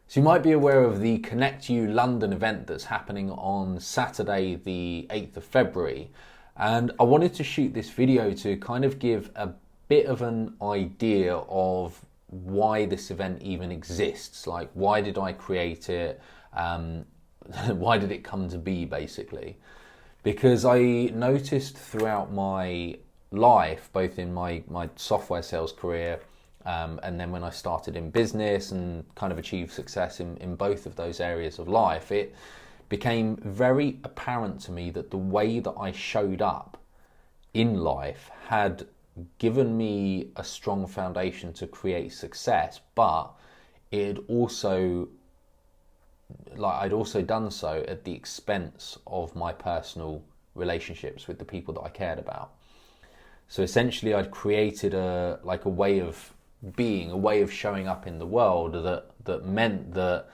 So you might be aware of the Connect You London event that's happening on Saturday, the 8th of February. And I wanted to shoot this video to kind of give a bit of an idea of why this event even exists. Like, why did I create it? Why did it come to be, basically? Because I noticed throughout my life, both in my software sales career, and then when I started in business and kind of achieved success in both of those areas of life, it became very apparent to me that the way that I showed up in life had given me a strong foundation to create success, but it also, I'd also done so at the expense of my personal relationships with the people that I cared about. So essentially I'd created a way of being, a way of showing up in the world that meant that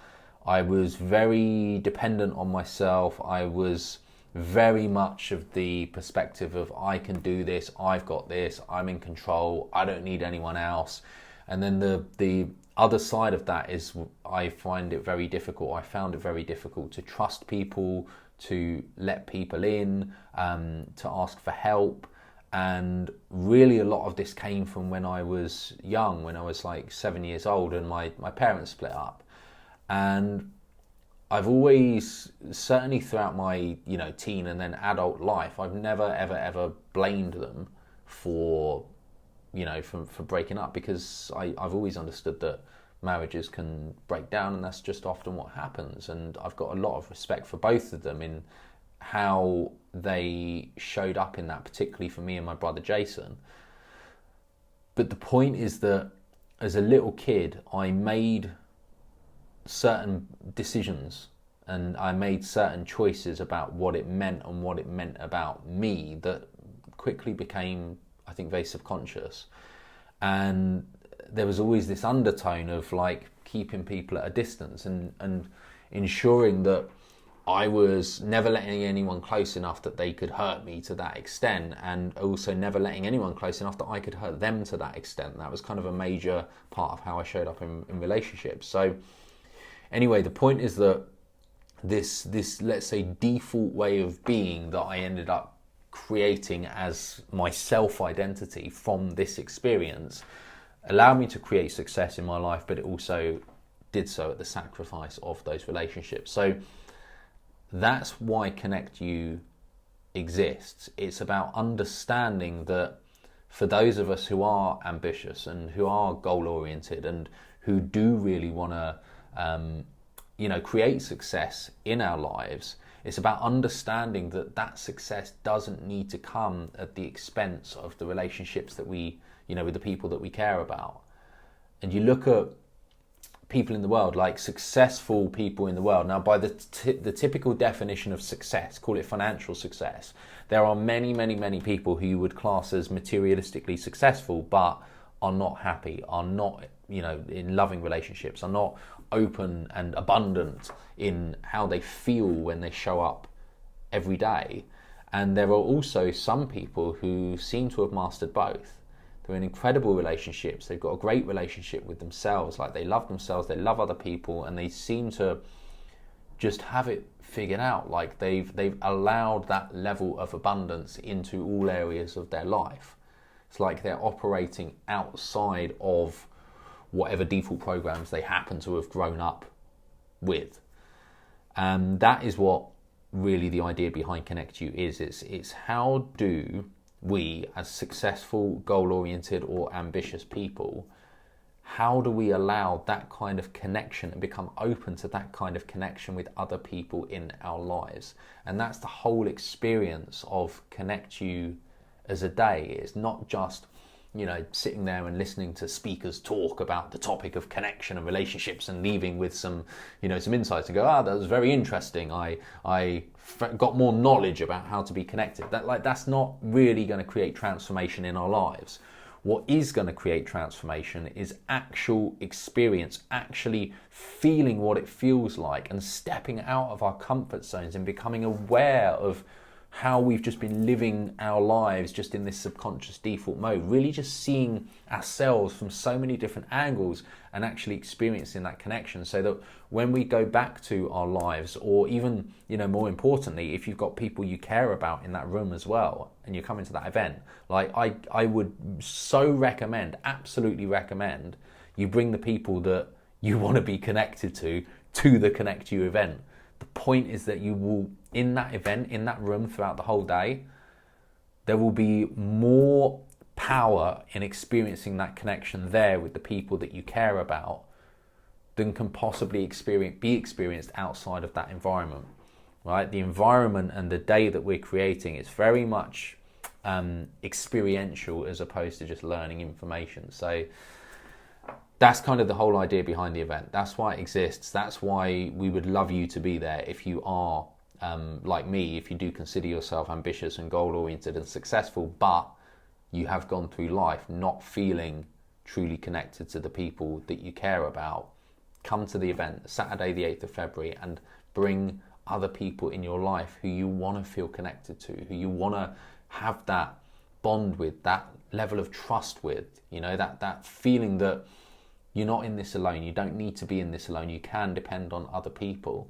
I was very dependent on myself. I was very much of the perspective of, I can do this, I've got this, I'm in control, I don't need anyone else. And then the other side of that is I found it very difficult to trust people, to let people in, to ask for help. And really a lot of this came from when I was young, when I was like 7 years old and my parents split up. And I've always, certainly throughout my teen and then adult life, I've never ever blamed them for for breaking up, because I've always understood that marriages can break down, and that's just often what happens. And I've got a lot of respect for both of them in how they showed up in that, particularly for me and my brother Jason. But the point is that as a little kid, I made certain decisions and I made certain choices about what it meant and what it meant about me that quickly became, I think, very subconscious. And there was always this undertone of like keeping people at a distance and ensuring that I was never letting anyone close enough that they could hurt me to that extent, and also never letting anyone close enough that I could hurt them to that extent. That was kind of a major part of how I showed up in relationships. So anyway, the point is that this let's say default way of being that I ended up creating as my self-identity from this experience allowed me to create success in my life, but it also did so at the sacrifice of those relationships. So that's why Connect You exists. It's about understanding that for those of us who are ambitious and who are goal-oriented and who do really want to create success in our lives, it's about understanding that that success doesn't need to come at the expense of the relationships that we, with the people that we care about. And you look at people in the world, like successful people in the world. Now, by the typical definition of success, call it financial success, there are many people who you would class as materialistically successful, but are not happy, are not, in loving relationships, are not open and abundant in how they feel when they show up every day. And there are also some people who seem to have mastered both. They're in incredible relationships. They've got a great relationship with themselves. Like, they love themselves, they love other people, and they seem to just have it figured out. Like, they've allowed that level of abundance into all areas of their life. It's like they're operating outside of whatever default programs they happen to have grown up with. And that is what really the idea behind Connect You is. It's how do we, as successful, goal-oriented or ambitious people, how do we allow that kind of connection and become open to that kind of connection with other people in our lives? And that's the whole experience of Connect You as a day. It's not just, sitting there and listening to speakers talk about the topic of connection and relationships and leaving with some insights and go, that was very interesting. I got more knowledge about how to be connected. That's not really going to create transformation in our lives. What is going to create transformation is actual experience, actually feeling what it feels like and stepping out of our comfort zones and becoming aware of how we've just been living our lives just in this subconscious default mode, really just seeing ourselves from so many different angles and actually experiencing that connection, so that when we go back to our lives, or even, more importantly, if you've got people you care about in that room as well and you're coming to that event, like I would so recommend, absolutely recommend, you bring the people that you want to be connected to the Connect You event. The point is that you will, in that event, in that room throughout the whole day, there will be more power in experiencing that connection there with the people that you care about than can possibly be experienced outside of that environment, right? The environment and the day that we're creating is very much experiential as opposed to just learning information. So that's kind of the whole idea behind the event. That's why it exists. That's why we would love you to be there if you are like me, if you do consider yourself ambitious and goal-oriented and successful, but you have gone through life not feeling truly connected to the people that you care about. Come to the event, Saturday the 8th of February, and bring other people in your life who you want to feel connected to, who you want to have that bond with, that level of trust with, that feeling that you're not in this alone. You don't need to be in this alone. You can depend on other people.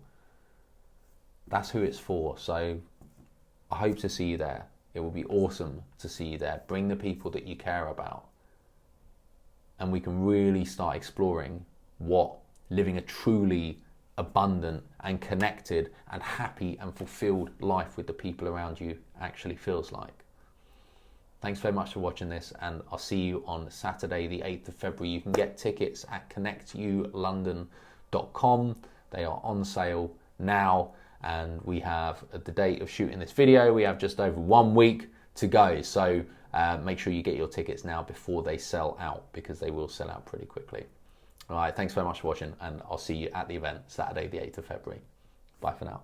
That's who it's for. So I hope to see you there. It will be awesome to see you there. Bring the people that you care about, and we can really start exploring what living a truly abundant and connected and happy and fulfilled life with the people around you actually feels like. Thanks very much for watching this, and I'll see you on Saturday the 8th of February. You can get tickets at connectyouLondon.com. They are on sale now, and we have, at the date of shooting this video, we have just over 1 week to go. So make sure you get your tickets now before they sell out, because they will sell out pretty quickly. All right, thanks very much for watching, and I'll see you at the event Saturday the 8th of February. Bye for now.